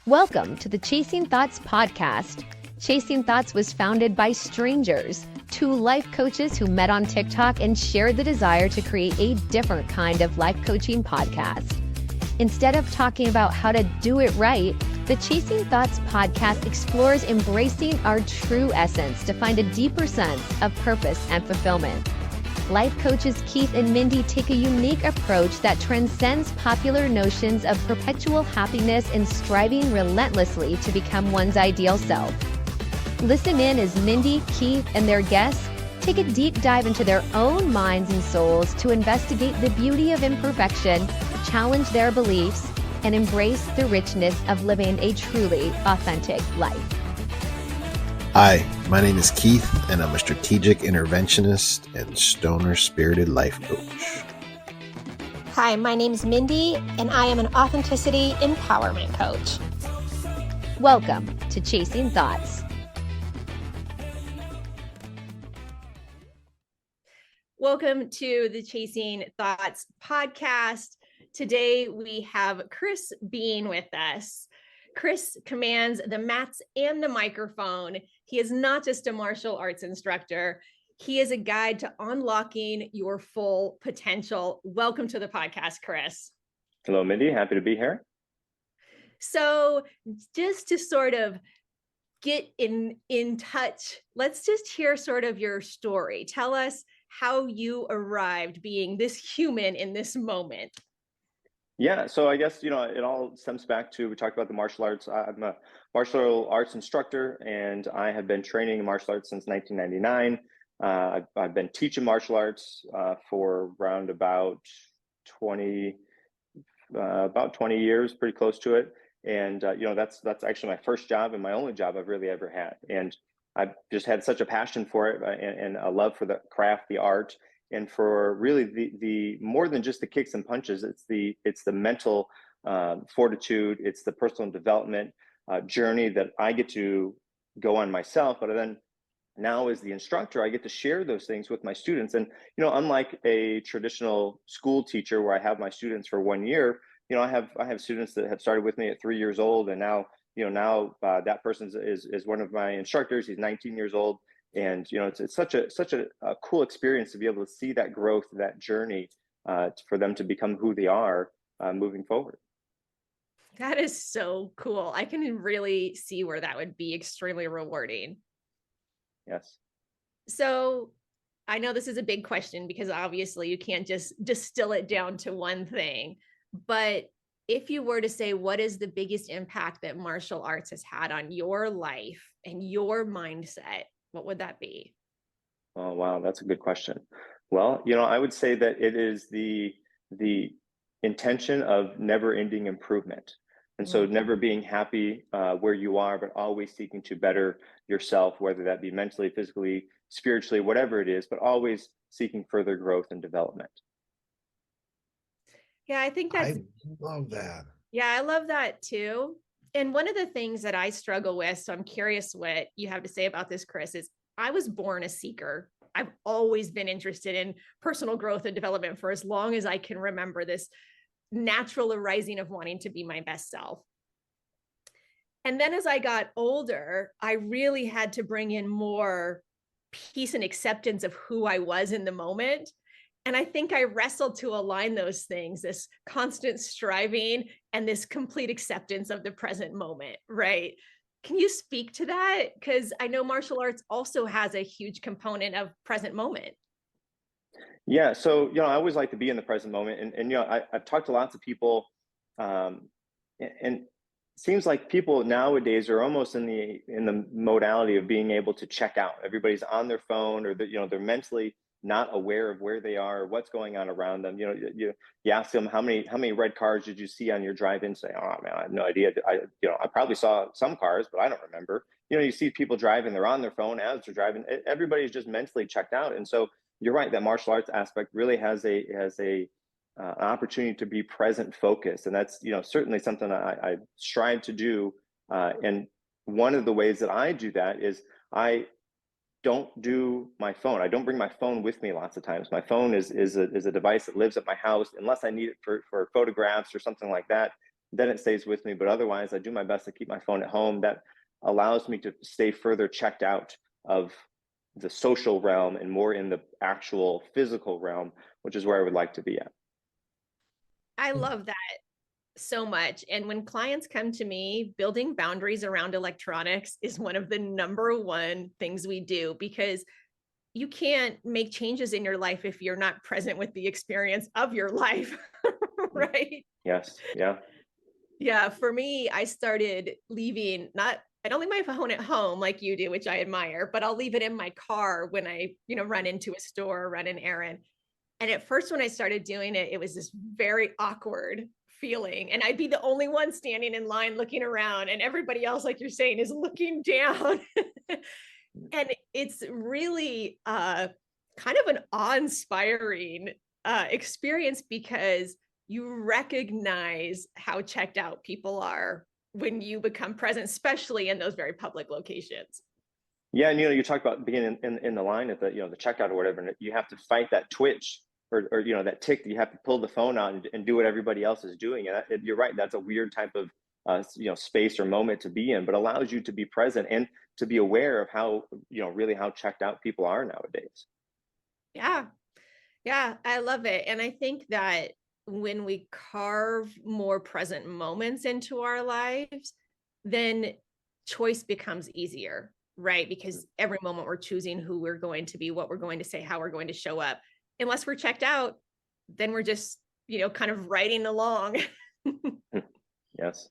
Welcome to the Chasing Thoughts podcast. Chasing Thoughts was founded by strangers, two life coaches who met on TikTok and shared the desire to create a different kind of life coaching podcast. Instead of talking about how to do it right, the Chasing Thoughts podcast explores embracing our true essence to find a deeper sense of purpose and fulfillment. Life coaches Keith and Mindy take a unique approach that transcends popular notions of perpetual happiness and striving relentlessly to become one's ideal self. Listen in as Mindy, Keith, and their guests take a deep dive into their own minds and souls to investigate the beauty of imperfection, challenge their beliefs, and embrace the richness of living a truly authentic life. Hi, my name is Keith, and I'm a strategic interventionist and stoner-spirited life coach. Hi, my name is Mindy, and I am an authenticity empowerment coach. Welcome to Chasing Thoughts. Welcome to the Chasing Thoughts podcast. Today we have Chris Beane with us. Chris commands the mats and the microphone. He is not just a martial arts instructor. He is a guide to unlocking your full potential. Welcome to the podcast, Chris. Hello, Mindy. Happy to be here. So just to sort of get in touch, let's just hear sort of your story. Tell us how you arrived being this human in this moment. Yeah, so I guess, it all stems back to, we talked about the martial arts. I'm a martial arts instructor, and I have been training in martial arts since 1999. I've been teaching martial arts for around about 20 years, pretty close to it. And, that's actually my first job and my only job I've really ever had. And I've just had such a passion for it and a love for the craft, the art, and for really the more than just the kicks and punches. It's the mental fortitude. It's the personal development journey that I get to go on myself. But then now as the instructor, I get to share those things with my students. And unlike a traditional school teacher where I have my students for 1 year, I have students that have started with me at 3 years old, and now that person is one of my instructors. He's 19 years old. And it's such a cool experience to be able to see that growth, that journey, for them to become who they are moving forward. That is so cool. I can really see where that would be extremely rewarding. Yes. So I know this is a big question because obviously you can't just distill it down to one thing. But if you were to say, what is the biggest impact that martial arts has had on your life and your mindset, what would that be? Oh, wow. That's a good question. Well, I would say that it is the intention of never ending improvement. And so never being happy where you are, but always seeking to better yourself, whether that be mentally, physically, spiritually, whatever it is, but always seeking further growth and development. Yeah, I think that's. I love that. Yeah, I love that too. And one of the things that I struggle with, so I'm curious what you have to say about this, Chris, is I was born a seeker. I've always been interested in personal growth and development for as long as I can remember, this natural arising of wanting to be my best self. And then as I got older, I really had to bring in more peace and acceptance of who I was in the moment. And I think I wrestled to align those things, this constant striving and this complete acceptance of the present moment, right? Can you speak to that? Because I know martial arts also has a huge component of present moment. Yeah. So, I always like to be in the present moment. And I've talked to lots of people, and it seems like people nowadays are almost in the modality of being able to check out. Everybody's on their phone, or they're mentally not aware of where they are, what's going on around them. You ask them how many red cars did you see on your drive-in? Say, oh man, I have no idea. I probably saw some cars, but I don't remember. You see people driving, they're on their phone as they're driving. Everybody's just mentally checked out. And so you're right, that martial arts aspect really has an opportunity to be present focused. And that's, certainly something I strive to do. And one of the ways that I do that is I don't do my phone. I don't bring my phone with me lots of times. My phone is a device that lives at my house unless I need it for photographs or something like that. then it stays with me. But otherwise, I do my best to keep my phone at home. That allows me to stay further checked out of the social realm and more in the actual physical realm, which is where I would like to be at. I love that so much. And when clients come to me, building boundaries around electronics is one of the number one things we do, because you can't make changes in your life if you're not present with the experience of your life, right? Yes. Yeah. Yeah. For me, I started leaving, I don't leave my phone at home like you do, which I admire, but I'll leave it in my car when I, run into a store, run an errand. And at first, when I started doing it, it was this very awkward feeling. And I'd be the only one standing in line looking around, and everybody else, like you're saying, is looking down. And it's really kind of an awe-inspiring experience, because you recognize how checked out people are when you become present, especially in those very public locations. Yeah, and you talk about being in the line at the the checkout or whatever, and you have to fight that twitch or that tick. You have to pull the phone out and do what everybody else is doing. And you're right, that's a weird type of space or moment to be in, but allows you to be present and to be aware of how really how checked out people are nowadays. Yeah, I love it. And I think that when we carve more present moments into our lives, then choice becomes easier, right? Because every moment we're choosing who we're going to be, what we're going to say, how we're going to show up. Unless we're checked out, then we're just, kind of riding along. Yes.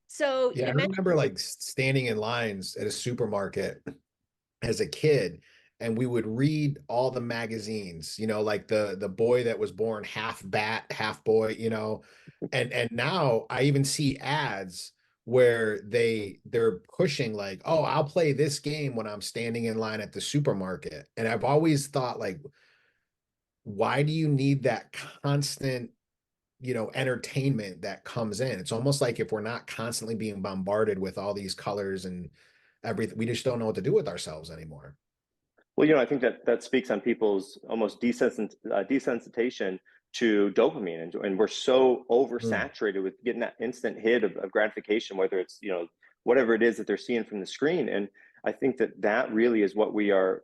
So yeah, I remember like standing in lines at a supermarket as a kid, and we would read all the magazines, like the boy that was born half bat, half boy, and now I even see ads where they're pushing like, oh, I'll play this game when I'm standing in line at the supermarket. And I've always thought, like, why do you need that constant entertainment that comes in? It's almost like if we're not constantly being bombarded with all these colors and everything, we just don't know what to do with ourselves anymore. Well, I think that speaks on people's almost desensitization to dopamine, and we're so oversaturated with getting that instant hit of gratification, whether it's whatever it is that they're seeing from the screen. And I think that really is what we are,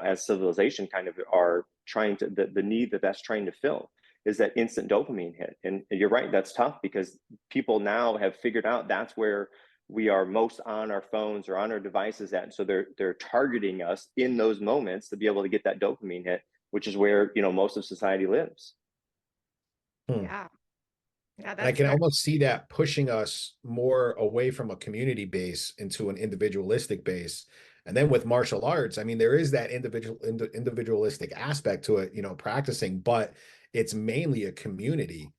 as civilization, kind of are trying to the need that's trying to fill, is that instant dopamine hit. And you're right, that's tough, because people now have figured out that's where we are most on our phones or on our devices at. And so they're targeting us in those moments to be able to get that dopamine hit, which is where most of society lives. Yeah, and I can almost see that pushing us more away from a community base into an individualistic base. And then with martial arts, I mean, there is that individualistic aspect to it, practicing, but it's mainly a community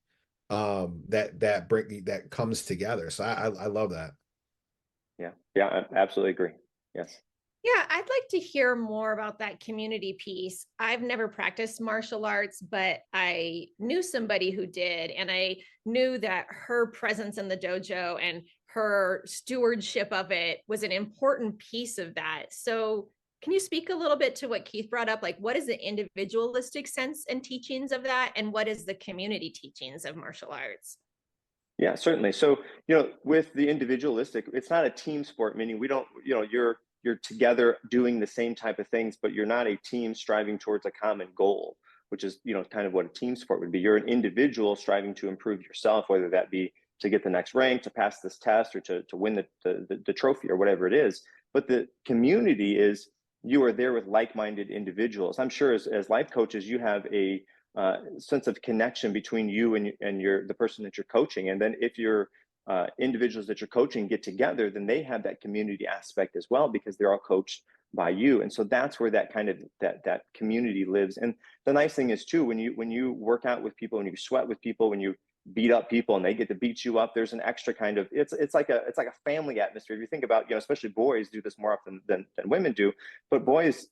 that comes together. So I love that. Yeah, I absolutely agree. Yes. Yeah, I'd like to hear more about that community piece. I've never practiced martial arts, but I knew somebody who did, and I knew that her presence in the dojo and her stewardship of it was an important piece of that. So can you speak a little bit to what Keith brought up? Like, what is the individualistic sense and teachings of that? And what is the community teachings of martial arts? Yeah, certainly. So, with the individualistic, it's not a team sport, meaning we don't, you're together doing the same type of things, but you're not a team striving towards a common goal, which is, kind of what a team sport would be. You're an individual striving to improve yourself, whether that be to get the next rank, to pass this test, or to win the trophy, or whatever it is. But the community is, you are there with like-minded individuals. I'm sure as life coaches, you have a sense of connection between you and the person that you're coaching. And then if your individuals that you're coaching get together, then they have that community aspect as well, because they're all coached by you. And so that's where that kind of that community lives. And the nice thing is too, when you work out with people, when you sweat with people, when you beat up people and they get to beat you up, there's an extra kind of, it's like a family atmosphere. If you think about, especially boys do this more often than women do, but boys,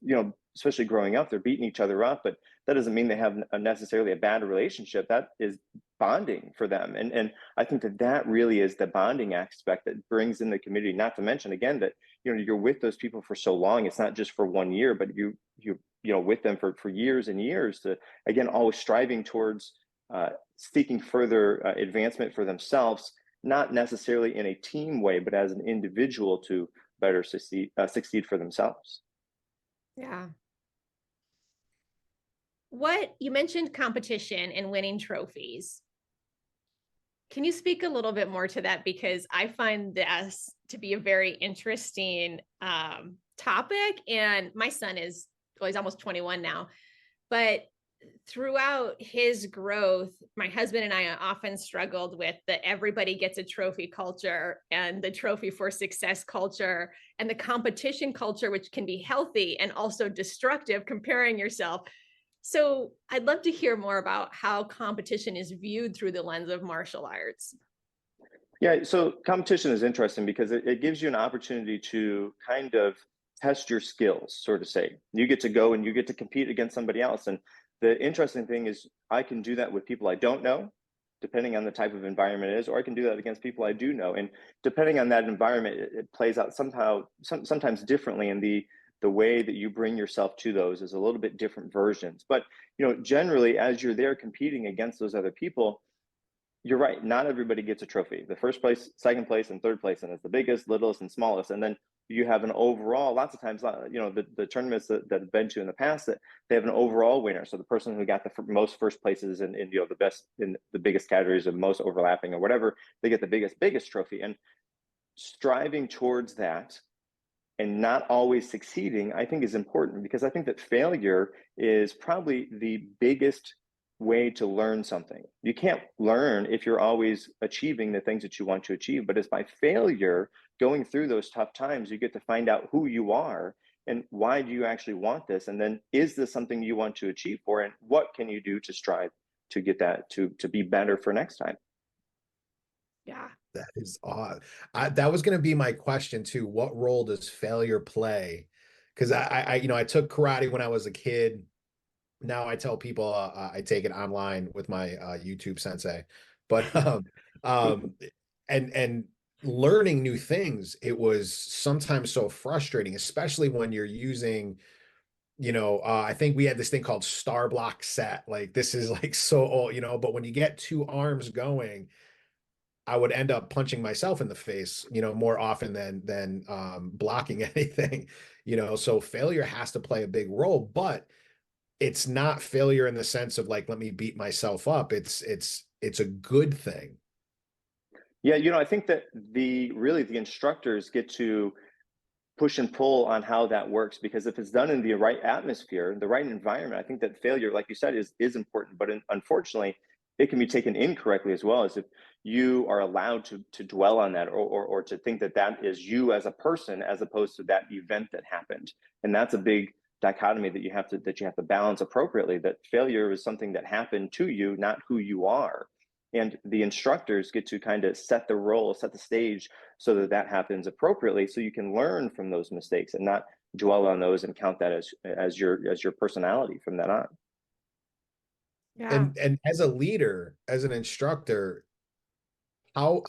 especially growing up, they're beating each other up, but that doesn't mean they have necessarily a bad relationship. That is bonding for them. And I think that really is the bonding aspect that brings in the community, not to mention, again, that, you're with those people for so long. It's not just for 1 year, but you're with them for years and years, to, again, always striving towards seeking further advancement for themselves, not necessarily in a team way, but as an individual to better succeed for themselves. Yeah. What you mentioned competition and winning trophies. Can you speak a little bit more to that? Because I find this to be a very interesting topic. And my son is, well, he's almost 21 now, but throughout his growth, my husband and I often struggled with the everybody gets a trophy culture and the trophy for success culture and the competition culture, which can be healthy and also destructive, comparing yourself. So I'd love to hear more about how competition is viewed through the lens of martial arts. Yeah, so competition is interesting because it gives you an opportunity to kind of test your skills, so to say. You get to go and you get to compete against somebody else. And the interesting thing is I can do that with people I don't know, depending on the type of environment it is, or I can do that against people I do know. And depending on that environment, it plays out sometimes differently, and the way that you bring yourself to those is a little bit different versions. But generally, as you're there competing against those other people, you're right, not everybody gets a trophy. The first place, second place, and third place, and it's the biggest, littlest, and smallest. And then you have an overall, lots of times, the tournaments that I've been to in the past, that they have an overall winner. So the person who got the most first places in the best, in the biggest categories of most overlapping or whatever, they get the biggest trophy. And striving towards that and not always succeeding, I think, is important, because I think that failure is probably the biggest way to learn something. You can't learn if you're always achieving the things that you want to achieve, but it's by failure, going through those tough times, you get to find out who you are and why do you actually want this, and then is this something you want to achieve for, and what can you do to strive to get that to be better for next time. Yeah. That is odd. That was going to be my question too. What role does failure play? Because I took karate when I was a kid. Now I tell people I take it online with my YouTube sensei, but and learning new things, it was sometimes so frustrating, especially when you're using, I think we had this thing called star block set. Like, this is like so old, but when you get two arms going, I would end up punching myself in the face, more often than blocking anything, so failure has to play a big role, but it's not failure in the sense of like, let me beat myself up. It's a good thing. Yeah, I think that the instructors get to push and pull on how that works, because if it's done in the right atmosphere, the right environment, I think that failure, like you said, is important. But unfortunately, it can be taken incorrectly as well, as if you are allowed to dwell on that, or to think that is you as a person, as opposed to that event that happened. And that's a big dichotomy that you have to balance appropriately, that failure is something that happened to you, not who you are. And the instructors get to kind of set the stage so that happens appropriately, so you can learn from those mistakes and not dwell on those and count that as your personality from that on. Yeah. And as a leader, as an instructor, how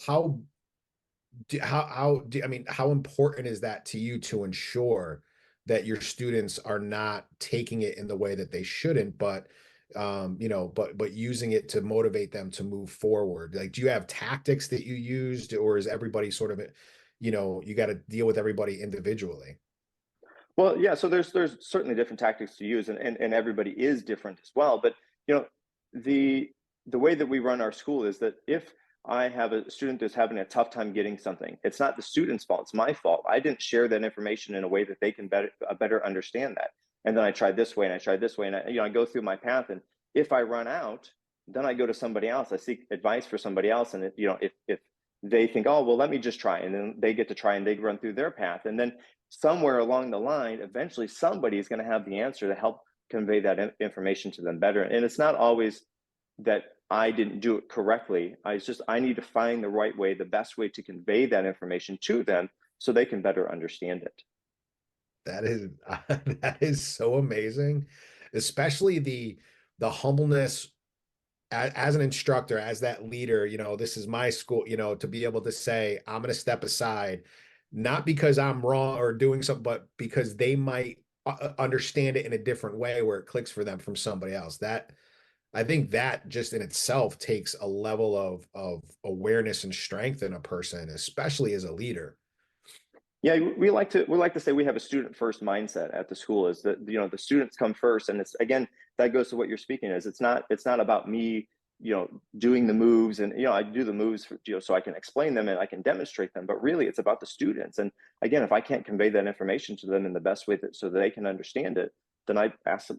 important is that to you, to ensure that your students are not taking it in the way that they shouldn't, but using it to motivate them to move forward? Like, do you have tactics that you used, or is everybody sort of, you got to deal with everybody individually? Well, yeah, so there's certainly different tactics to use, and everybody is different as well. But the way that we run our school is that if I have a student that's having a tough time getting something, it's not the student's fault, it's my fault. I didn't share that information in a way that they can better understand that. And then I tried this way and I tried this way, and I go through my path, and if I run out, then I go to somebody else. I seek advice for somebody else, and if they think, oh well, let me just try, and then they get to try and they run through their path, and then somewhere along the line, eventually somebody is going to have the answer to help convey that information to them better. And it's not always that I didn't do it correctly. I need to find the right way, the best way to convey that information to them so they can better understand it. That is so amazing, especially the humbleness as an instructor, as that leader. This is my school, to be able to say, I'm going to step aside, not because I'm wrong or doing something, but because they might understand it in a different way where it clicks for them from somebody else. I think that just in itself takes a level of awareness and strength in a person, especially as a leader. Yeah, we like to say we have a student first mindset at the school, is that, you know, the students come first. And it's, again, that goes to what you're speaking is, it's not about me, you know, doing the moves, and, you know, I do the moves for, you know, so I can explain them and I can demonstrate them, but really it's about the students. And again, if I can't convey that information to them in the best way so that they can understand it, then I ask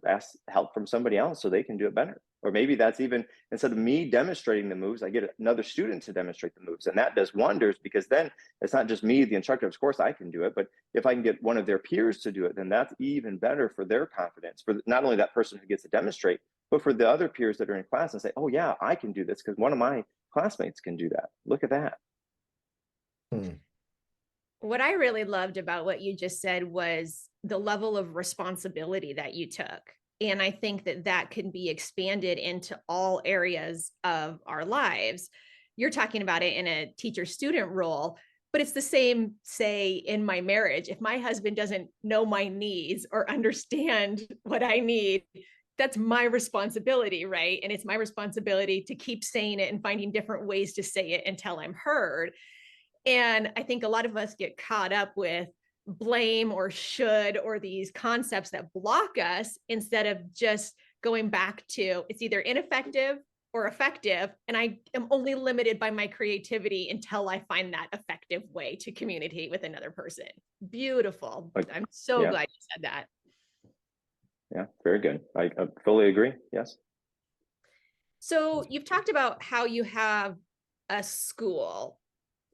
help from somebody else so they can do it better. Or maybe that's even, instead of me demonstrating the moves, I get another student to demonstrate the moves, and that does wonders, because then it's not just me, the instructor. Of course I can do it, but if I can get one of their peers to do it, then that's even better for their confidence, for not only that person who gets to demonstrate, but for the other peers that are in class and say, oh yeah, I can do this because one of my classmates can do that. Look at that. What I really loved about what you just said was the level of responsibility that you took. And I think that that can be expanded into all areas of our lives. You're talking about it in a teacher-student role, but it's the same, say, in my marriage. If my husband doesn't know my needs or understand what I need, that's my responsibility, right? And it's my responsibility to keep saying it and finding different ways to say it until I'm heard. And I think a lot of us get caught up with blame or should, or these concepts that block us, instead of just going back to, it's either ineffective or effective. And I am only limited by my creativity until I find that effective way to communicate with another person. Beautiful. I'm so glad you said that. Yeah, very good. I fully agree. Yes. So you've talked about how you have a school.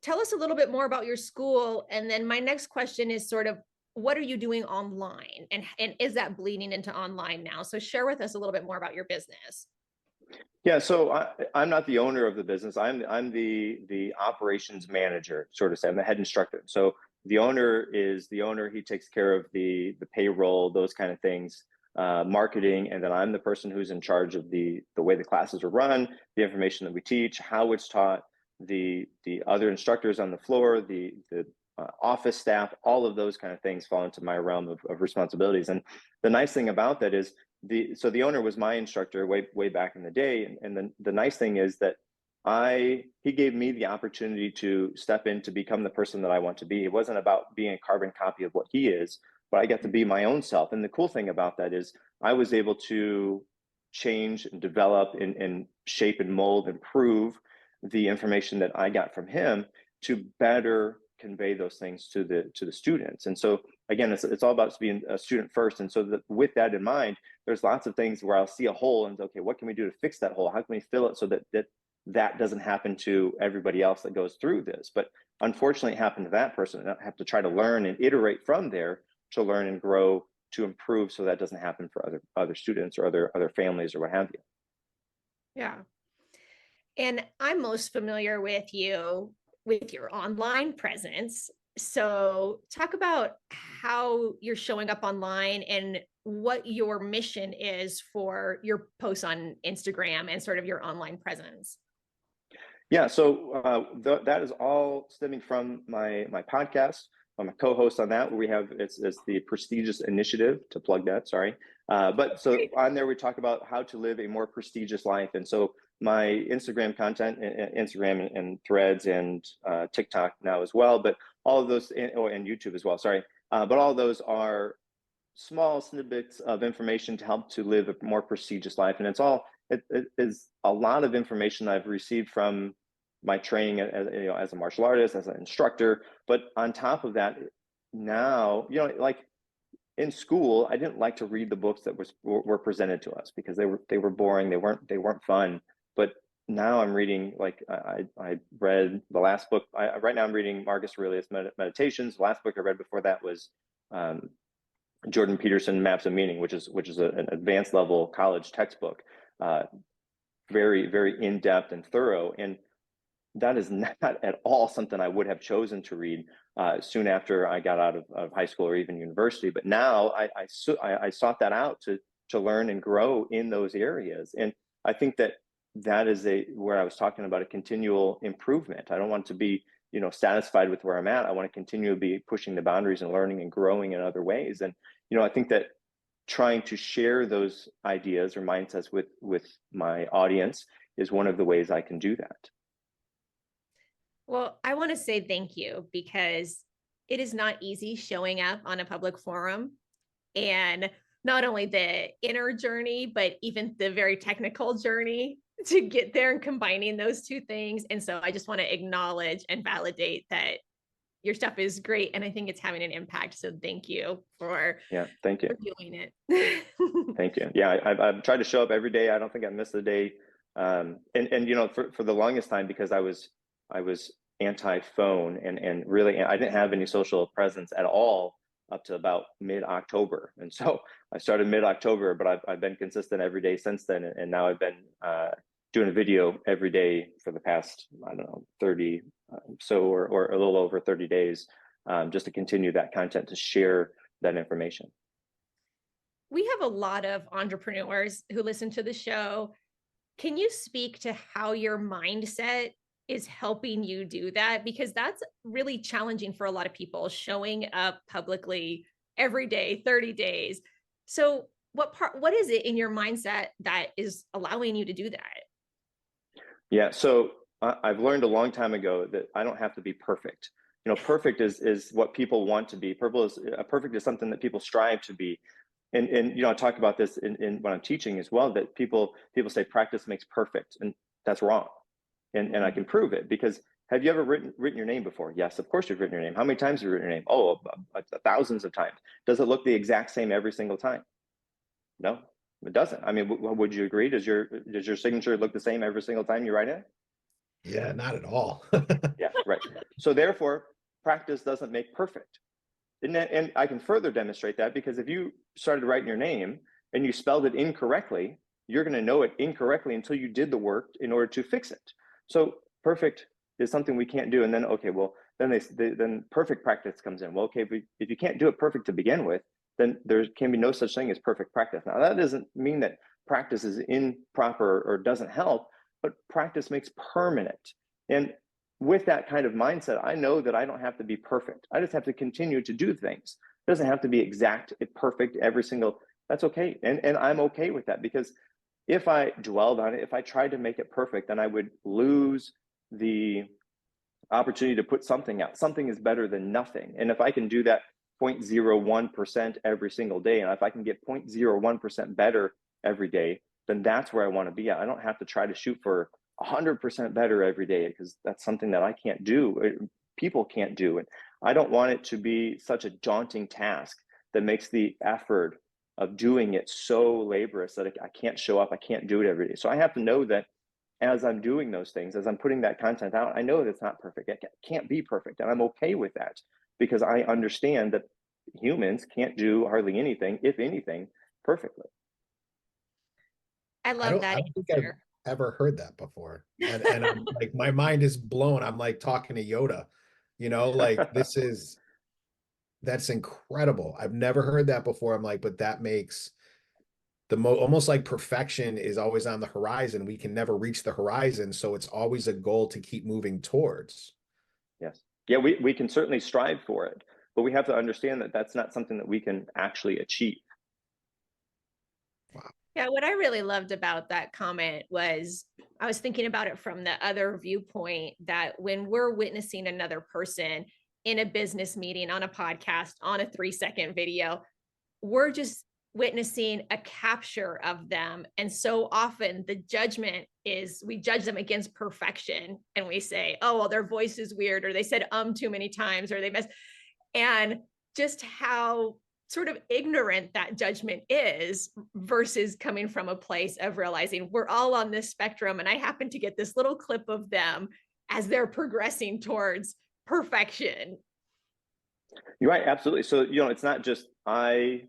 Tell us a little bit more about your school. And then my next question is sort of, what are you doing online? And is that bleeding into online now? So share with us a little bit more about your business. Yeah, so I'm not the owner of the business. I'm the operations manager, sort of say. I'm the head instructor. So the owner is the owner. He takes care of the payroll, those kind of things, marketing, and then I'm the person who's in charge of the way the classes are run, the information that we teach, how it's taught, the other instructors on the floor, the office staff, all of those kind of things fall into my realm of responsibilities. And the nice thing about that is the owner was my instructor way back in the day. And the nice thing is that he gave me the opportunity to step in to become the person that I want to be. It wasn't about being a carbon copy of what he is, but I got to be my own self. And the cool thing about that is I was able to change and develop and shape and mold and improve the information that I got from him to better convey those things to the students. And so again, it's all about being a student first. And so with that in mind, there's lots of things where I'll see a hole and okay, what can we do to fix that hole? How can we fill it so that doesn't happen to everybody else that goes through this? But unfortunately, it happened to that person, and I have to try to learn and iterate from there to learn and grow to improve, so that doesn't happen for other students or other families or what have you. Yeah. And I'm most familiar with you with your online presence. So talk about how you're showing up online and what your mission is for your posts on Instagram and sort of your online presence. Yeah, so that is all stemming from my podcast. I'm a co-host on that, where we have it's the Prestigious Initiative, to plug that. Sorry, but so on there we talk about how to live a more prestigious life, and so my Instagram content, Instagram and Threads and TikTok now as well, but all of those, and YouTube as well. Sorry, but all of those are small snippets of information to help to live a more prestigious life, and it is a lot of information I've received from my training as a martial artist, as an instructor. But on top of that, now, like in school, I didn't like to read the books that were presented to us because they were boring. They weren't fun. But now I'm reading, like I read the last book. Right now I'm reading Marcus Aurelius Meditations. The last book I read before that was Jordan Peterson Maps of Meaning, which is an advanced level college textbook, very, very in-depth and thorough. And that is not at all something I would have chosen to read soon after I got out of high school or even university. But now I sought that out to learn and grow in those areas. And I think that is where I was talking about a continual improvement. I don't want to be satisfied with where I'm at. I want to continue to be pushing the boundaries and learning and growing in other ways. And I think that trying to share those ideas or mindsets with my audience is one of the ways I can do that. Well, I want to say thank you, because it is not easy showing up on a public forum, and not only the inner journey, but even the very technical journey to get there and combining those two things. And so I just want to acknowledge and validate that your stuff is great. And I think it's having an impact. So thank you for, thank you for doing it. Thank you. Yeah, I've tried to show up every day. I don't think I missed a day. And you know, for the longest time, because I was anti-phone and really I didn't have any social presence at all up to about mid-October. And so I started mid-October, but I've been consistent every day since then. And now I've been doing a video every day for the past, I don't know, 30 or a little over 30 days, just to continue that content, to share that information. We have a lot of entrepreneurs who listen to the show. Can you speak to how your mindset is helping you do that? Because that's really challenging for a lot of people, showing up publicly every day, 30 days. So what is it in your mindset that is allowing you to do that? Yeah, so I've learned a long time ago that I don't have to be perfect. You know, perfect is what people want to be. Perfect is something that people strive to be. And you know, I talk about this in when I'm teaching as well, that people say practice makes perfect, and that's wrong. And I can prove it, because have you ever written your name before? Yes, of course you've written your name. How many times have you written your name? Oh, thousands of times. Does it look the exact same every single time? No, it doesn't. I mean, would you agree? Does your signature look the same every single time you write it? Yeah, not at all. Yeah, right. So therefore, practice doesn't make perfect. And I can further demonstrate that, because if you started writing your name and you spelled it incorrectly, you're going to know it incorrectly until you did the work in order to fix it. So perfect is something we can't do. And then, okay, well, then perfect practice comes in. Well, okay, if you can't do it perfect to begin with, then there can be no such thing as perfect practice. Now, that doesn't mean that practice is improper or doesn't help, but practice makes permanent. And with that kind of mindset, I know that I don't have to be perfect. I just have to continue to do things. It doesn't have to be exact, perfect every single, that's okay. And I'm okay with that, because if I dwelled on it, if I tried to make it perfect, then I would lose the opportunity to put something out. Something is better than nothing. And if I can do that 0.01% every single day, and if I can get 0.01% better every day, then that's where I want to be at. I don't have to try to shoot for 100% better every day, because that's something that I can't do. People can't do it. I don't want it to be such a daunting task that makes the effort of doing it so laborious that I can't show up. I can't do it every day. So I have to know that as I'm doing those things, as I'm putting that content out, I know that it's not perfect. It can't be perfect. And I'm okay with that, because I understand that humans can't do hardly anything, if anything, perfectly. I love that. I don't think I've ever heard that before. And I'm like, my mind is blown. I'm like talking to Yoda, you know, like that's incredible. I've never heard that before. I'm like, but that makes almost like perfection is always on the horizon. We can never reach the horizon. So it's always a goal to keep moving towards. Yes. Yeah, we can certainly strive for it, but we have to understand that that's not something that we can actually achieve. Wow. Yeah, what I really loved about that comment was, I was thinking about it from the other viewpoint, that when we're witnessing another person in a business meeting, on a podcast, on a 3-second video, we're just witnessing a capture of them. And so often the judgment is, we judge them against perfection, and we say, oh, well, their voice is weird, or they said too many times, or they missed. And just how sort of ignorant that judgment is, versus coming from a place of realizing we're all on this spectrum, and I happen to get this little clip of them as they're progressing towards perfection. You're right, absolutely. So, you know, it's not just I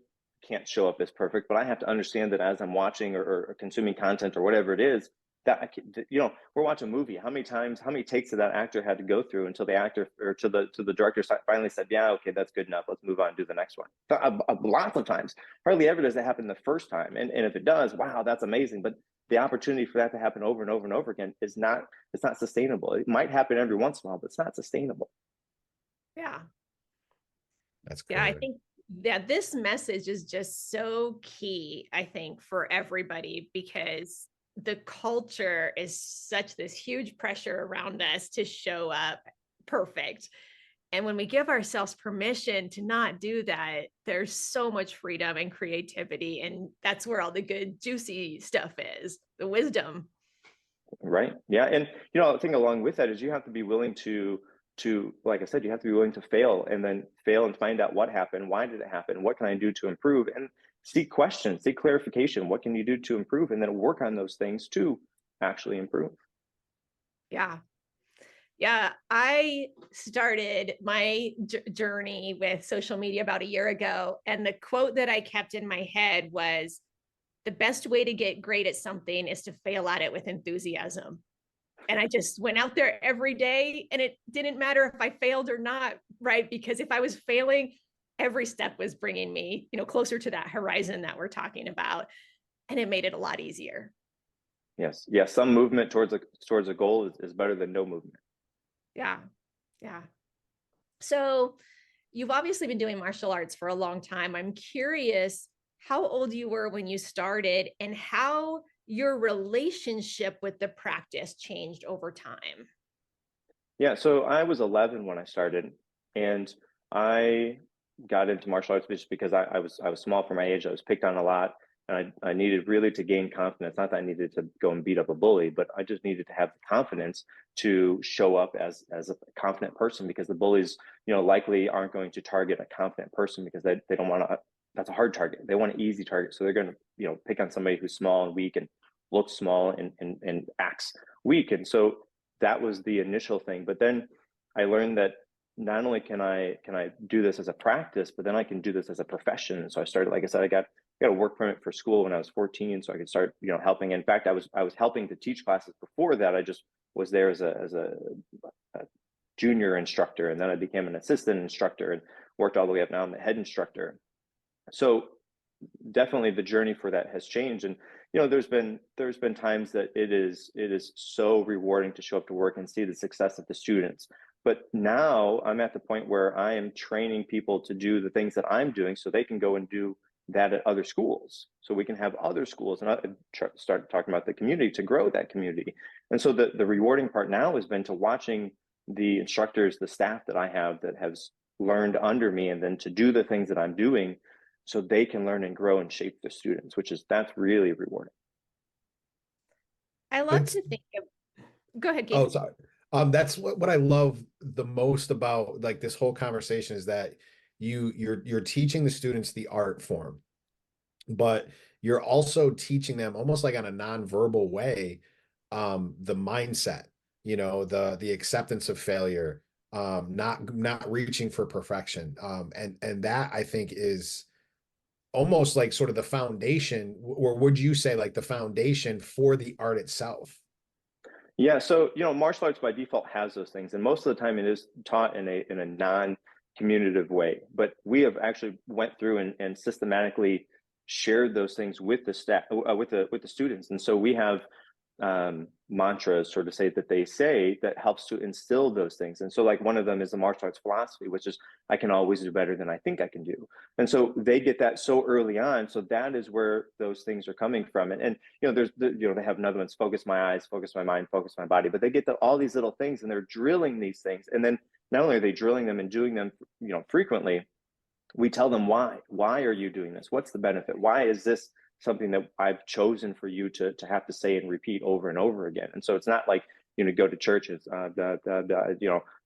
can't show up as perfect, but I have to understand that as I'm watching or consuming content or whatever it is, that you know, we're watching a movie. How many takes did that actor had to go through until the actor or to the director finally said, yeah, okay, that's good enough. Let's move on and do the next one. Lots of times. Hardly ever does that happen the first time. And if it does, wow, that's amazing. But the opportunity for that to happen over and over and over again it's not sustainable. It might happen every once in a while, but it's not sustainable. Yeah. That's great. Yeah, I think that this message is just so key, I think, for everybody, because the culture is such this huge pressure around us to show up perfect. And when we give ourselves permission to not do that, there's so much freedom and creativity. And that's where all the good, juicy stuff is, the wisdom. Right. Yeah. And, you know, I think along with that is you have to be willing to, like I said, you have to be willing to fail and then fail and find out what happened. Why did it happen? What can I do to improve? And seek questions, seek clarification. What can you do to improve? And then work on those things to actually improve. Yeah. Yeah, I started my journey with social media about a year ago. And the quote that I kept in my head was, the best way to get great at something is to fail at it with enthusiasm. And I just went out there every day, and it didn't matter if I failed or not, right? Because if I was failing, every step was bringing me, closer to that horizon that we're talking about. And it made it a lot easier. Yes. Yes. Some movement towards a goal is better than no movement. Yeah. Yeah. So you've obviously been doing martial arts for a long time. I'm curious how old you were when you started and how your relationship with the practice changed over time. Yeah. So I was 11 when I started, and I got into martial arts just because I was small for my age. I was picked on a lot. And I needed really to gain confidence. Not that I needed to go and beat up a bully, but I just needed to have the confidence to show up as a confident person, because the bullies, likely aren't going to target a confident person because they don't want to. That's a hard target. They want an easy target, so they're going to pick on somebody who's small and weak and looks small and acts weak. And so that was the initial thing. But then I learned that not only can I do this as a practice, but then I can do this as a profession. And so I started, like I said, I got a work permit for school when I was 14, so I could start, helping. In fact, I was helping to teach classes before that. I just was there as a junior instructor, and then I became an assistant instructor and worked all the way up. Now I'm the head instructor. So definitely the journey for that has changed. And there's been times that it is so rewarding to show up to work and see the success of the students. But now I'm at the point where I am training people to do the things that I'm doing so they can go and do that at other schools, so we can have other schools and start talking about the community to grow that community. And so the rewarding part now has been to watching the instructors, the staff that I have that has learned under me, and then to do the things that I'm doing so they can learn and grow and shape the students, that's really rewarding. I love to think of, go ahead, Keith. Oh, sorry. That's what I love the most about like this whole conversation is that you're teaching the students the art form, but you're also teaching them almost like on a nonverbal way, the mindset, the acceptance of failure, not reaching for perfection. And that I think is almost like sort of the foundation, or would you say like the foundation for the art itself? Yeah. So, martial arts by default has those things. And most of the time it is taught in a non-communicative way. But we have actually went through and systematically shared those things with the staff, with the students. And so we have mantras, sort of that they say that helps to instill those things. And so like one of them is the martial arts philosophy, which is I can always do better than I think I can do. And so they get that so early on. So that is where those things are coming from. And there's they have another one's focus my eyes, focus my mind, focus my body, but they get to all these little things and they're drilling these things. And then not only are they drilling them and doing them, frequently, we tell them why are you doing this? What's the benefit? Why is this something that I've chosen for you to have to say and repeat over and over again? And so it's not like, go to church, it's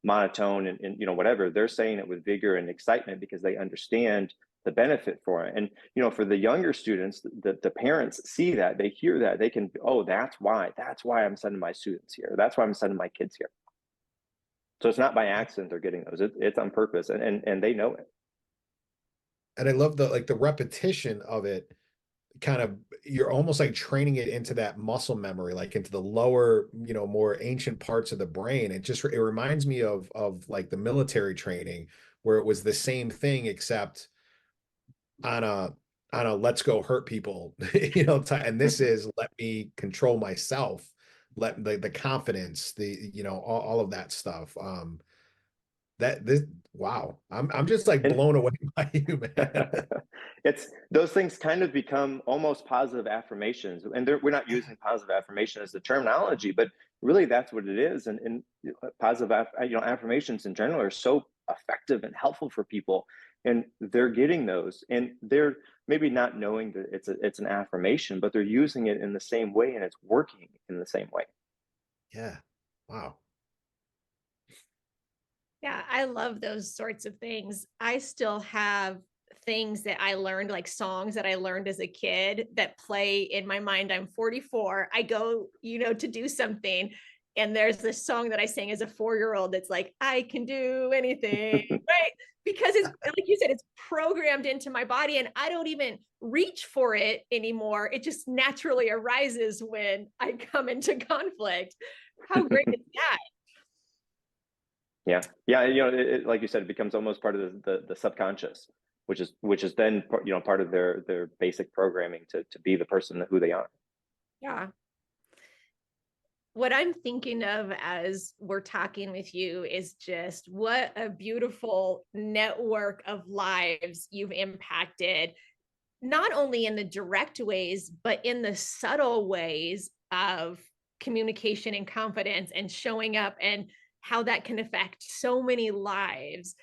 monotone and whatever. They're saying it with vigor and excitement because they understand the benefit for it. And, for the younger students, the parents see that, they hear that, they can, oh, that's why I'm sending my students here. That's why I'm sending my kids here. So it's not by accident they're getting those. It's on purpose, and they know it. And I love the repetition of it. Kind of, you're almost like training it into that muscle memory, like into the lower, more ancient parts of the brain. It reminds me of like the military training where it was the same thing, except on a let's go hurt people, and this is let me control myself, let the confidence, all of that stuff. Wow. I'm just like And blown away by you, man. it's those things kind of become almost positive affirmations, and we're not using positive affirmation as the terminology, but really that's what it is. And positive affirmations in general are so effective and helpful for people, and they're getting those, and they're maybe not knowing that it's an affirmation, but they're using it in the same way, and it's working in the same way. Yeah. Wow. Yeah, I love those sorts of things. I still have things that I learned, like songs that I learned as a kid that play in my mind. I'm 44. I go, to do something. And there's this song that I sang as a 4-year-old that's like, I can do anything, right? Because it's like you said, it's programmed into my body and I don't even reach for it anymore. It just naturally arises when I come into conflict. How great is that? Yeah, like you said, it becomes almost part of the subconscious, which is then part of their basic programming to be the person who they are. Yeah. What I'm thinking of as we're talking with you is just what a beautiful network of lives you've impacted, not only in the direct ways, but in the subtle ways of communication and confidence and showing up, and how that can affect so many lives.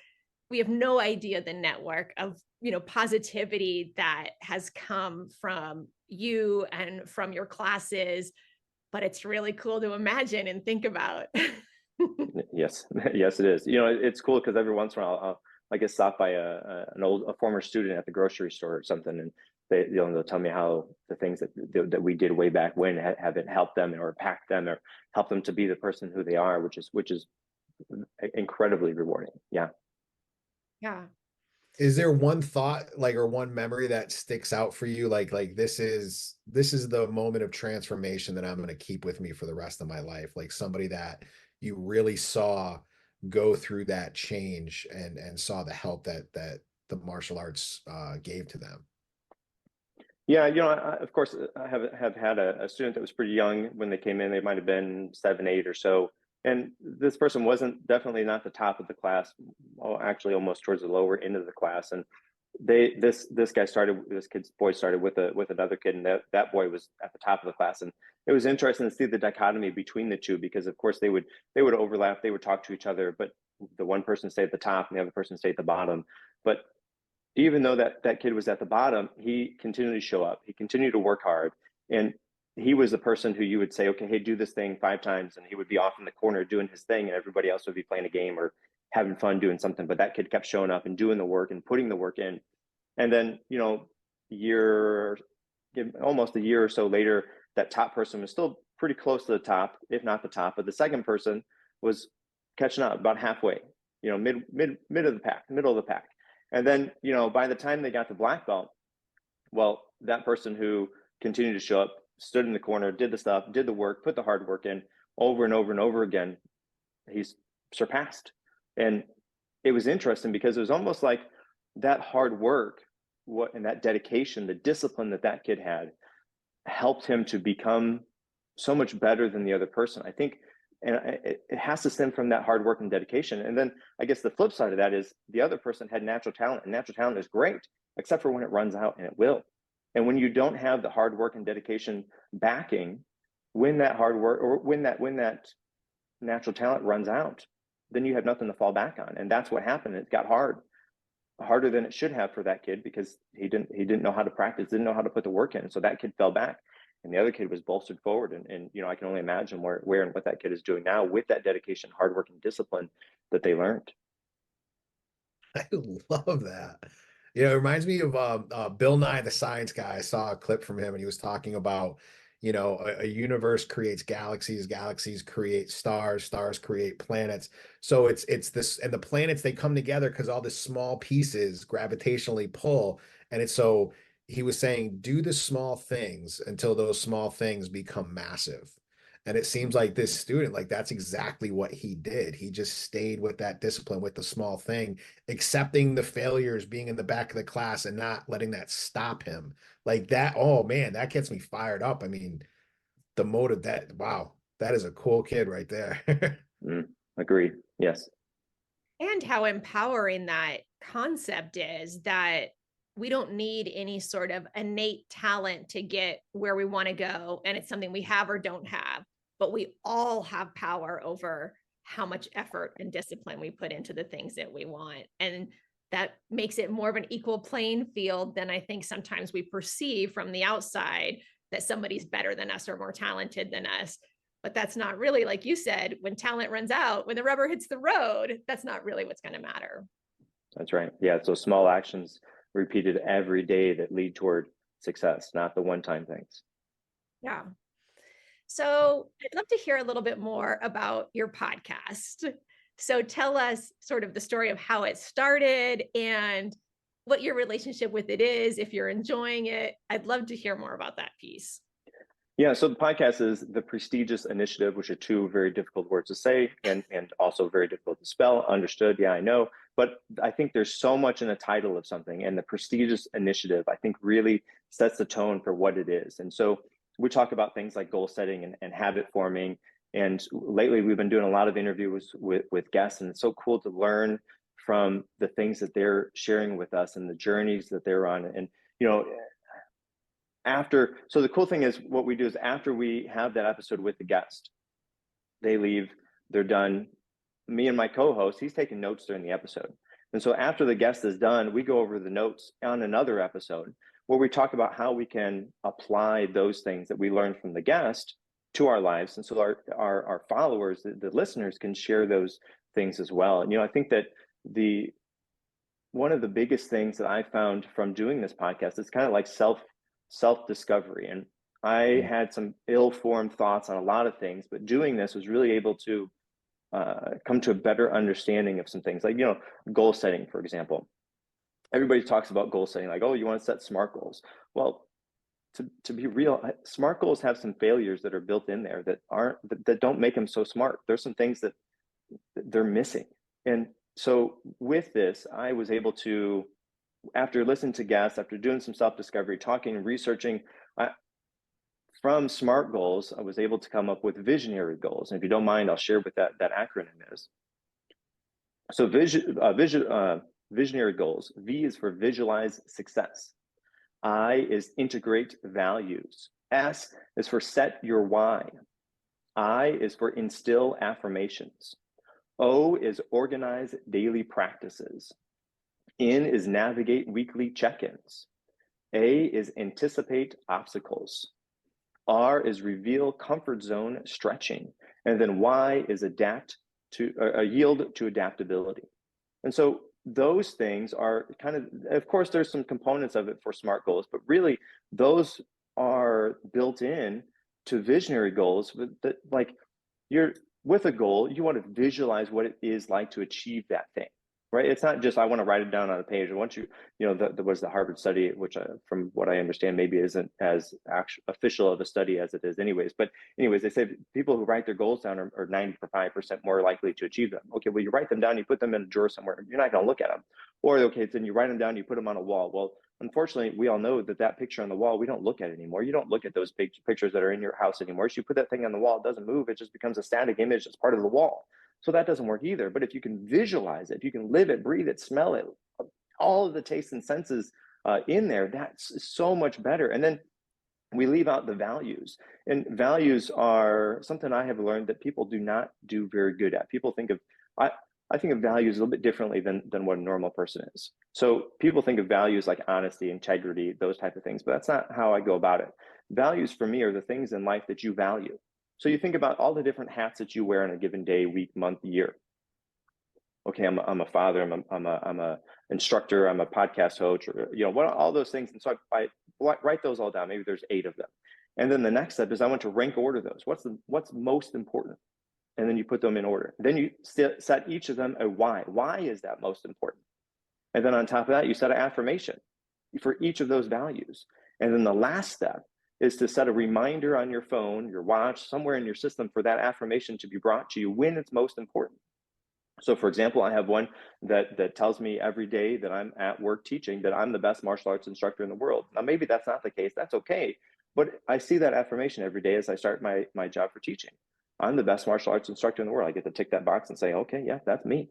We have no idea the network of positivity that has come from you and from your classes, but it's really cool to imagine and think about. Yes, yes, it is. It's cool because every once in a while I get stopped by a former student at the grocery store or something, and they'll tell me how the things that we did way back when have it helped them or impact them or help them to be the person who they are, which is incredibly rewarding. Yeah. Yeah. Is there one thought or one memory that sticks out for you? Like this is the moment of transformation that I'm going to keep with me for the rest of my life. Like somebody that you really saw go through that change and saw the help that the martial arts gave to them. Yeah, of course, I have had a student that was pretty young when they came in. They might have been 7, 8 or so. And this person wasn't definitely not the top of the class, actually almost towards the lower end of the class. And this kid's boy started with another kid, and that boy was at the top of the class. And it was interesting to see the dichotomy between the two, because of course they would overlap, they would talk to each other, but the one person stayed at the top and the other person stayed at the bottom. But even though that kid was at the bottom, he continued to show up. He continued to work hard. And he was the person who you would say, okay, hey, do this thing 5 times. And he would be off in the corner doing his thing, and everybody else would be playing a game or having fun doing something. But that kid kept showing up and doing the work and putting the work in. And then, almost a year or so later, that top person was still pretty close to the top, if not the top. But the second person was catching up about halfway, middle of the pack. And then, by the time they got to black belt, well, that person who continued to show up, stood in the corner, did the stuff, did the work, put the hard work in over and over and over again, he's surpassed. And it was interesting because it was almost like that hard work and that dedication, the discipline that kid had, helped him to become so much better than the other person. I think, and it has to stem from that hard work and dedication. And then I guess the flip side of that is the other person had natural talent, and natural talent is great, except for when it runs out, and it will. And when you don't have the hard work and dedication backing, when that hard work or when that natural talent runs out, then you have nothing to fall back on. And that's what happened. It got harder than it should have for that kid, because he didn't know how to practice, didn't know how to put the work in. So that kid fell back, and the other kid was bolstered forward. And I can only imagine where and what that kid is doing now with that dedication, hard work, and discipline that they learned. I love that. It reminds me of Bill Nye the Science Guy. I saw a clip from him, and he was talking about, a universe creates galaxies, galaxies create stars, stars create planets. So it's this, and the planets, they come together because all the small pieces gravitationally pull. And it's so he was saying, do the small things until those small things become massive. And it seems like this student, like that's exactly what he did. He just stayed with that discipline, with the small thing, accepting the failures, being in the back of the class and not letting that stop him. Like that, oh man, that gets me fired up. I mean, the motive wow, that is a cool kid right there. Agreed. Yes. And how empowering that concept is, that we don't need any sort of innate talent to get where we want to go. And it's something we have or don't have, but we all have power over how much effort and discipline we put into the things that we want. And that makes it more of an equal playing field than I think sometimes we perceive from the outside, that somebody's better than us or more talented than us. But that's not really, like you said, when talent runs out, when the rubber hits the road, that's not really what's going to matter. That's right. Yeah. So small actions repeated every day that lead toward success, not the one-time things. Yeah. So I'd love to hear a little bit more about your podcast. So tell us sort of the story of how it started and what your relationship with it is, if you're enjoying it. I'd love to hear more about that piece. Yeah, so the podcast is the Prestigious Initiative, which are two very difficult words to say and also very difficult to spell. Understood? Yeah, I know. But I think there's so much in the title of something, and the Prestigious Initiative, I think, really sets the tone for what it is. And so we talk about things like goal setting and habit forming. And lately we've been doing a lot of interviews with guests, and it's so cool to learn from the things that they're sharing with us and the journeys that they're on. And, you know, so the cool thing is, what we do is, after we have that episode with the guest, they leave, they're done. Me and my co-host, he's taking notes during the episode. And so after the guest is done, we go over the notes on another episode where we talk about how we can apply those things that we learned from the guest to our lives. And so our followers, the listeners, can share those things as well. And, you know, I think that one of the biggest things that I found from doing this podcast is kind of like self-discovery. And I had some ill-formed thoughts on a lot of things, but doing this was really able to come to a better understanding of some things, like, you know, goal setting, for example. Everybody talks about goal setting, like, oh, you want to set SMART goals. Well, to be real, SMART goals have some failures that are built in there that don't make them so smart. There's some things that they're missing. And so with this, I was able to, after listening to guests, after doing some self-discovery, talking, researching, from SMART goals, I was able to come up with visionary goals. And if you don't mind, I'll share what that acronym is. So visionary goals. V is for visualize success. I is integrate values. S is for set your why. I is for instill affirmations. O is organize daily practices. N is navigate weekly check-ins. A is anticipate obstacles. R is reveal comfort zone stretching. And then Y is yield to adaptability. And so those things are kind of course, there's some components of it for SMART goals, but really those are built in to visionary goals. That, like, you're with a goal, you want to visualize what it is like to achieve that thing, right? It's not just, I want to write it down on a page. And once there was the Harvard study, which from what I understand, maybe isn't as official of a study as it is anyways. But anyways, they say people who write their goals down are 95% more likely to achieve them. Okay, well, you write them down, you put them in a drawer somewhere, you're not going to look at them. Or, okay, then you write them down, you put them on a wall. Well, unfortunately, we all know that picture on the wall, we don't look at it anymore. You don't look at those pictures that are in your house anymore. So you put that thing on the wall, it doesn't move. It just becomes a static image that's part of the wall. So that doesn't work either. But if you can visualize it, if you can live it, breathe it, smell it, all of the tastes and senses in there, that's so much better. And then we leave out the values. And values are something I have learned that people do not do very good at. People think of, I think of values a little bit differently than what a normal person is. So people think of values like honesty, integrity, those type of things, but that's not how I go about it. Values for me are the things in life that you value. So you think about all the different hats that you wear in a given day, week, month, year. Okay, I'm a father, I'm a instructor, I'm a podcast host, or, you know, what, all those things. And so I write those all down. Maybe there's 8 of them. And then the next step is I want to rank order those. What's most important? And then you put them in order. Then you set each of them a why. Why is that most important? And then on top of that, you set an affirmation for each of those values. And then the last step is to set a reminder on your phone, your watch, somewhere in your system for that affirmation to be brought to you when it's most important. So for example, I have one that tells me every day that I'm at work teaching that I'm the best martial arts instructor in the world. Now, maybe that's not the case. That's okay. But I see that affirmation every day as I start my job for teaching. I'm the best martial arts instructor in the world. I get to tick that box and say, okay, yeah, that's me.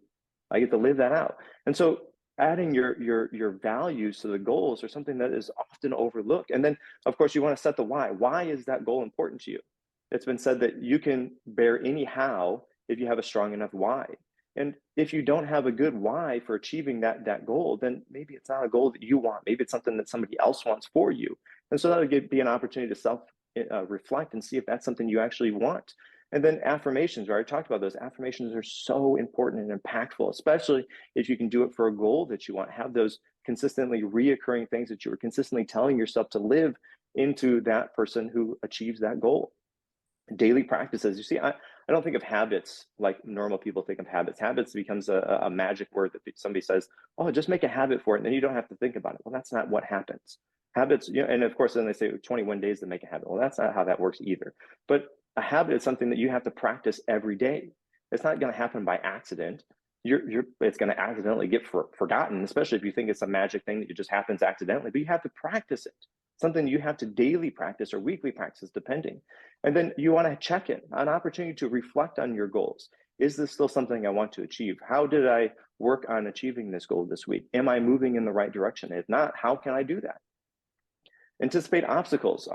I get to live that out. And so adding your values to the goals are something that is often overlooked. And then of course you want to set the why. Why is that goal important to you? It's been said that you can bear any how if you have a strong enough why. And if you don't have a good why for achieving that goal, then maybe it's not a goal that you want. Maybe it's something that somebody else wants for you. And so that would be an opportunity to self reflect and see if that's something you actually want. And then affirmations, right? I talked about those. Affirmations are so important and impactful, especially if you can do it for a goal that you want. Have those consistently reoccurring things that you are consistently telling yourself to live into that person who achieves that goal. Daily practices. You see, I don't think of habits like normal people think of habits. Habits becomes a magic word that somebody says, oh, just make a habit for it, and then you don't have to think about it. Well, that's not what happens. Habits, and of course, then they say 21 days to make a habit. Well, that's not how that works either. But a habit is something that you have to practice every day. It's not going to happen by accident. It's going to accidentally get forgotten, especially if you think it's a magic thing that just happens accidentally. But you have to practice it. Something you have to daily practice or weekly practice, depending. And then you want to check it, an opportunity to reflect on your goals. Is this still something I want to achieve? How did I work on achieving this goal this week? Am I moving in the right direction? If not, how can I do that? Anticipate obstacles.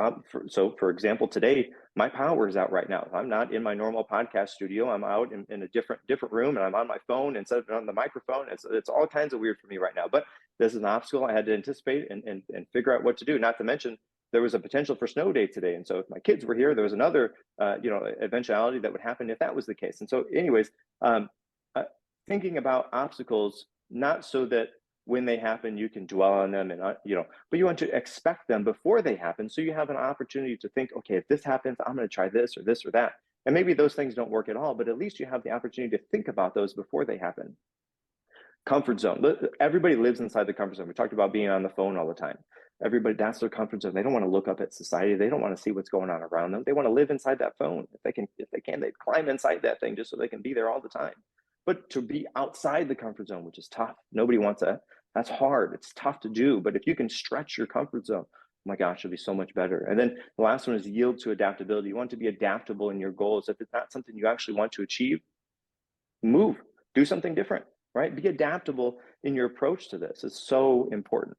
So for example, today, my power is out right now. I'm not in my normal podcast studio. I'm out in a different room, and I'm on my phone instead of on the microphone. It's all kinds of weird for me right now, but this is an obstacle I had to anticipate and figure out what to do. Not to mention, there was a potential for snow day today. And so if my kids were here, there was another, eventuality that would happen if that was the case. And so anyways, thinking about obstacles, not so that when they happen, you can dwell on them and, but you want to expect them before they happen. So you have an opportunity to think, okay, if this happens, I'm going to try this or that. And maybe those things don't work at all, but at least you have the opportunity to think about those before they happen. Comfort zone. Everybody lives inside the comfort zone. We talked about being on the phone all the time. Everybody, that's their comfort zone. They don't want to look up at society. They don't want to see what's going on around them. They want to live inside that phone. If they can, they climb inside that thing just so they can be there all the time. But to be outside the comfort zone, which is tough. Nobody wants that. That's hard. It's tough to do. But if you can stretch your comfort zone, oh my gosh, it'll be so much better. And then the last one is yield to adaptability. You want to be adaptable in your goals. If it's not something you actually want to achieve, move, do something different, right? Be adaptable in your approach to this. It's so important.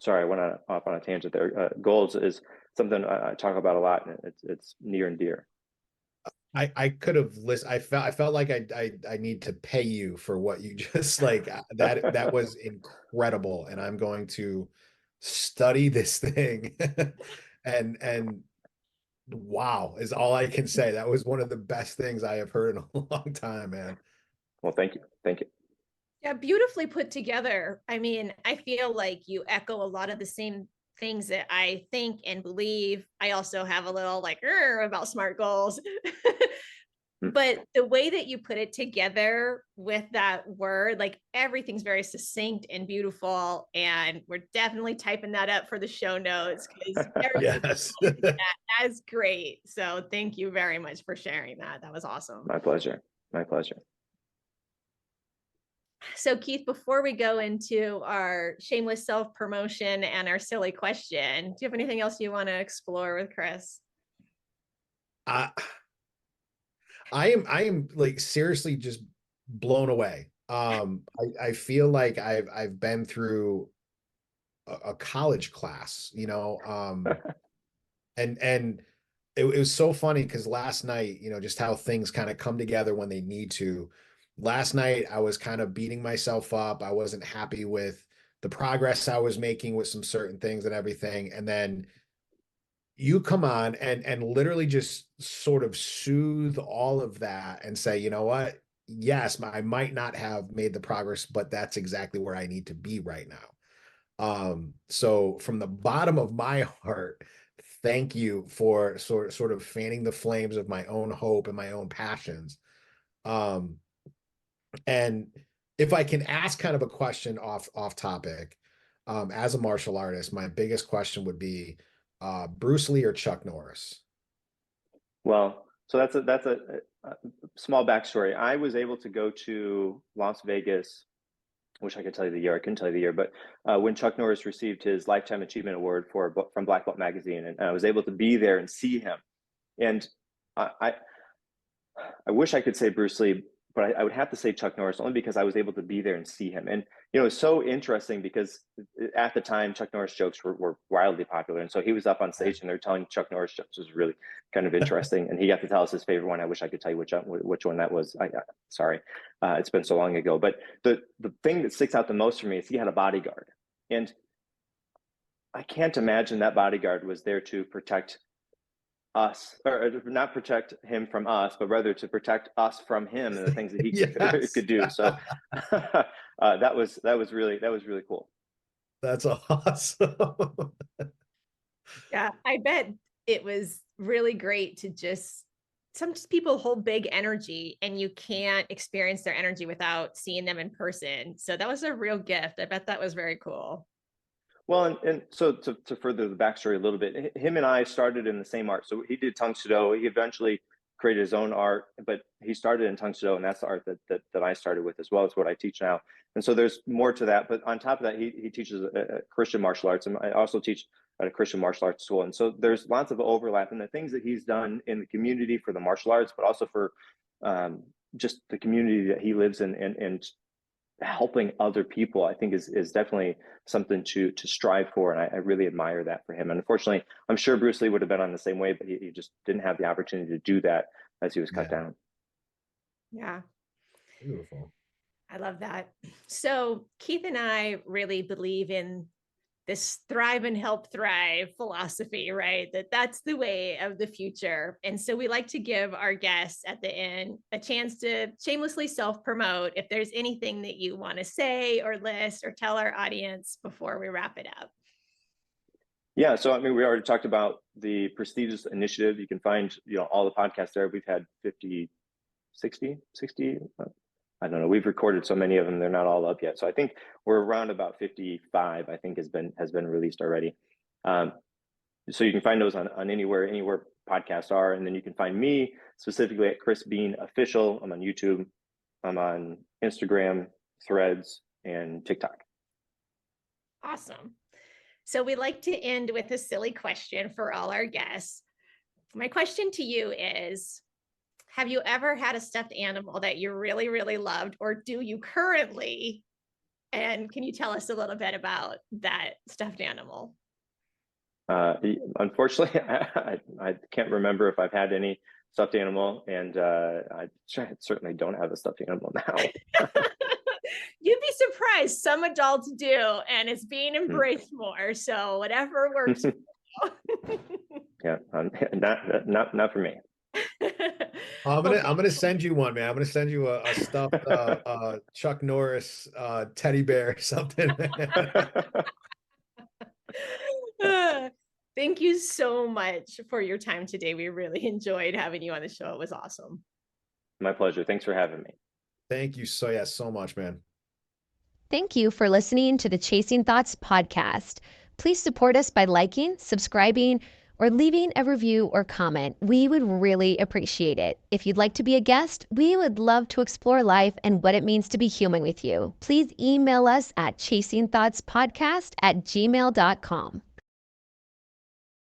Sorry, I went off on a tangent there. Goals is something I talk about a lot, and it's near and dear. I could have listened. I felt like I need to pay you for what you just that was incredible, and I'm going to study this thing. and wow is all I can say. That was one of the best things I have heard in a long time, man. Well, thank you. Yeah, beautifully put together. I mean, I feel like you echo a lot of the same things that I think and believe. I also have a little about SMART goals. But the way that you put it together with that word, everything's very succinct and beautiful. And we're definitely typing that up for the show notes, because yes, that's great. So thank you very much for sharing that. That was awesome. My pleasure. So Keith, before we go into our shameless self-promotion and our silly question, do you have anything else you want to explore with Chris? I am seriously just blown away. I feel like I've been through a college class, and it was so funny because last night, just how things kind of come together when they need to. Last night, I was kind of beating myself up. I wasn't happy with the progress I was making with some certain things and everything. And then you come on and literally just sort of soothe all of that and say, you know what? Yes, I might not have made the progress, but that's exactly where I need to be right now. So from the bottom of my heart, thank you for sort of fanning the flames of my own hope and my own passions. And if I can ask kind of a question off topic, as a martial artist, my biggest question would be Bruce Lee or Chuck Norris? Well, so that's a small backstory. I was able to go to Las Vegas. I wish I could tell you the year. I couldn't tell you the year, but when Chuck Norris received his Lifetime Achievement Award from Black Belt Magazine, and I was able to be there and see him. And I wish I could say Bruce Lee, but I would have to say Chuck Norris only because I was able to be there and see him. And, you know, it's so interesting because at the time, Chuck Norris jokes were wildly popular. And so he was up on stage and they're telling Chuck Norris jokes. It was really kind of interesting. And he got to tell us his favorite one. I wish I could tell you which one that was. Sorry, it's been so long ago. But the thing that sticks out the most for me is he had a bodyguard. And I can't imagine that bodyguard was there to protect us, or not protect him from us, but rather to protect us from him and the things that he Yes. could do. So that was really cool. That's awesome. Yeah, I bet it was really great to some people hold big energy and you can't experience their energy without seeing them in person. So that was a real gift. I bet that was very cool. Well, and so to further the backstory a little bit, him and I started in the same art. So he did Tung Sudo. He eventually created his own art, but he started in Tung Sudo, and that's the art that I started with, as well as what I teach now. And so there's more to that. But on top of that, he teaches Christian martial arts, and I also teach at a Christian martial arts school. And so there's lots of overlap in the things that he's done in the community for the martial arts, but also for just the community that he lives in, and helping other people, I think is definitely something to strive for. And I really admire that for him. And unfortunately, I'm sure Bruce Lee would have been on the same way, but he just didn't have the opportunity to do that as he was cut down. Yeah. Beautiful. I love that. So Keith and I really believe in this thrive and help thrive philosophy, right? That's the way of the future. And so we like to give our guests at the end a chance to shamelessly self-promote if there's anything that you want to say or list or tell our audience before we wrap it up. Yeah, so I mean, we already talked about the Prestigious Initiative. You can find, all the podcasts there. We've had 60, I don't know. We've recorded so many of them; they're not all up yet. So I think we're around about 55. I think has been released already. So you can find those on anywhere podcasts are, and then you can find me specifically at Chris Beane Official. I'm on YouTube. I'm on Instagram, Threads, and TikTok. Awesome. So we like to end with a silly question for all our guests. My question to you is, have you ever had a stuffed animal that you really, really loved, or do you currently? And can you tell us a little bit about that stuffed animal? Unfortunately, I can't remember if I've had any stuffed animal, and I certainly don't have a stuffed animal now. You'd be surprised. Some adults do, and it's being embraced more. So whatever works. Yeah, not for me. I'm gonna send you one, man. I'm gonna send you a stuffed Chuck Norris teddy bear or something. Thank you so much for your time today. We really enjoyed having you on the show. It was awesome. My pleasure. Thanks for having me. Thank you so much, man. Thank you for listening to the Chasing Thoughts podcast. Please support us by liking, subscribing, or leaving a review or comment. We would really appreciate it. If you'd like to be a guest, we would love to explore life and what it means to be human with you. Please email us at chasingthoughtspodcast@gmail.com.